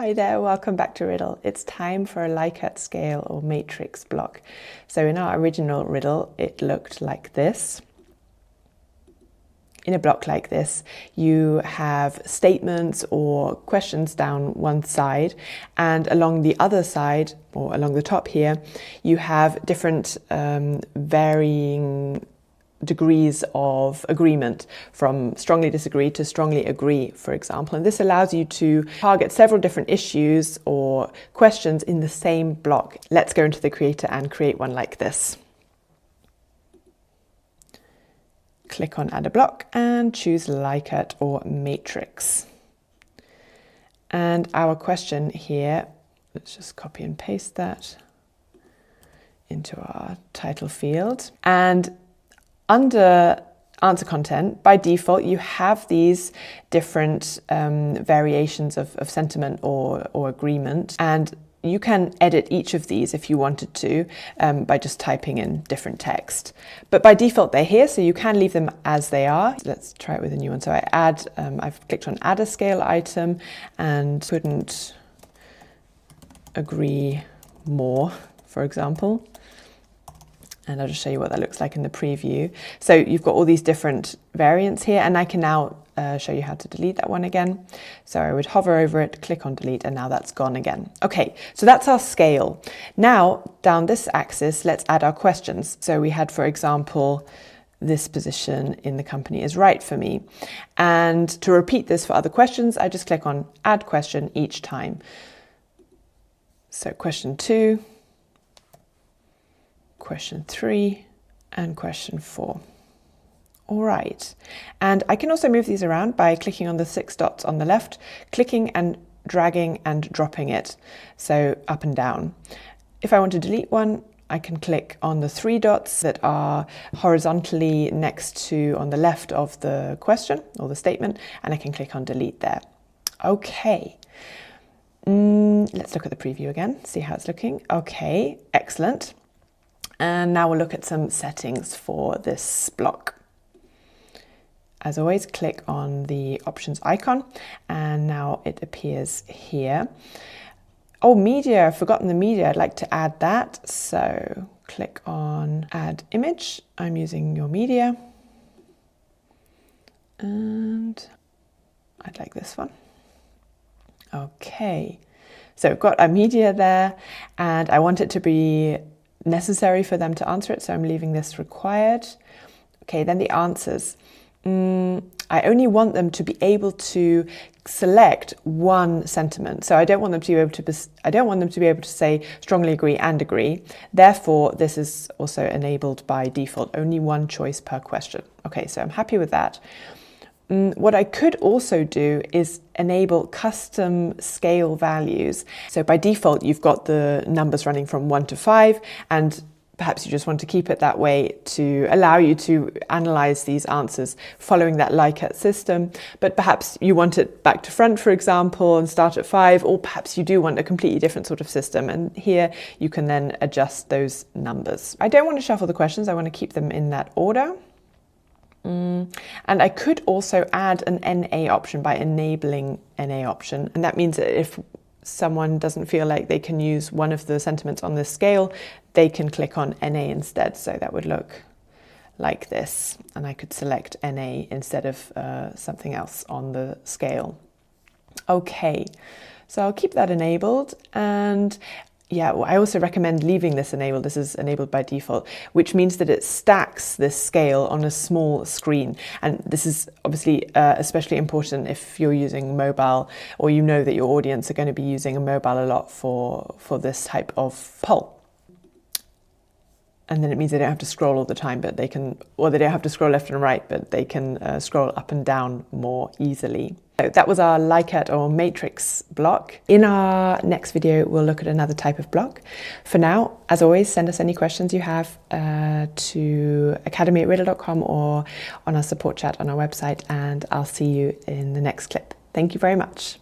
Hi there, welcome back to Riddle. It's time for a Likert scale or matrix block. So in our original riddle, it looked like this. In a block like this, you have statements or questions down one side, and along the other side, or along the top here, you have different varying degrees of agreement, from strongly disagree to strongly agree, for example. And this allows you to target several different issues or questions in the same block. Let's go into the creator and create one like this. Click on Add a Block and choose Likert or Matrix. And our question here, let's just copy and paste that into our title field. And under answer content, by default, you have these different variations of sentiment or agreement, and you can edit each of these if you wanted to by just typing in different text. But by default, they're here, so you can leave them as they are. Let's try it with a new one. So I've clicked on Add a Scale item and couldn't agree more, for example. And I'll just show you what that looks like in the preview. So you've got all these different variants here, and I can now show you how to delete that one again. So I would hover over it, click on delete, and now that's gone again. Okay, so that's our scale. Now, down this axis, let's add our questions. So we had, for example, this position in the company is right for me. And to repeat this for other questions, I just click on Add Question each time. So question 2, question 3, and question 4. All right, and I can also move these around by clicking on the 6 dots on the left, clicking and dragging and dropping it, so up and down. If I want to delete one, I can click on the 3 dots that are horizontally next to, on the left of the question or the statement, and I can click on delete there. Okay. Let's look at the preview again, see how it's looking. Okay, excellent. And now we'll look at some settings for this block. As always, click on the options icon, and now it appears here. Oh, media, I've forgotten the media. I'd like to add that. So click on Add Image. I'm using your media. And I'd like this one. Okay, so I've got a media there, and I want it to be necessary for them to answer it, so I'm leaving this required. Okay, then the answers. I only want them to be able to select one sentiment. So I don't want them to be able to say strongly agree and agree. Therefore, this is also enabled by default, only one choice per question. Okay, so I'm happy with that. What I could also do is enable custom scale values. So by default, you've got the numbers running from 1 to 5, and perhaps you just want to keep it that way to allow you to analyze these answers following that Likert system. But perhaps you want it back to front, for example, and start at 5, or perhaps you do want a completely different sort of system. And here you can then adjust those numbers. I don't want to shuffle the questions. I want to keep them in that order. And I could also add an NA option by enabling NA option. And that means that if someone doesn't feel like they can use one of the sentiments on this scale, they can click on NA instead. So that would look like this. And I could select NA instead of something else on the scale. Okay, so I'll keep that enabled. And yeah, well, I also recommend leaving this enabled. This is enabled by default, which means that it stacks this scale on a small screen. And this is obviously especially important if you're using mobile, or you know that your audience are going to be using a mobile a lot for this type of poll. And then it means they don't have to scroll all the time, but they can, or they don't have to scroll left and right, but they can scroll up and down more easily. So that was our Likert or matrix block. In our next video, we'll look at another type of block. For now, as always, send us any questions you have to academy@riddle.com or on our support chat on our website, and I'll see you in the next clip. Thank you very much.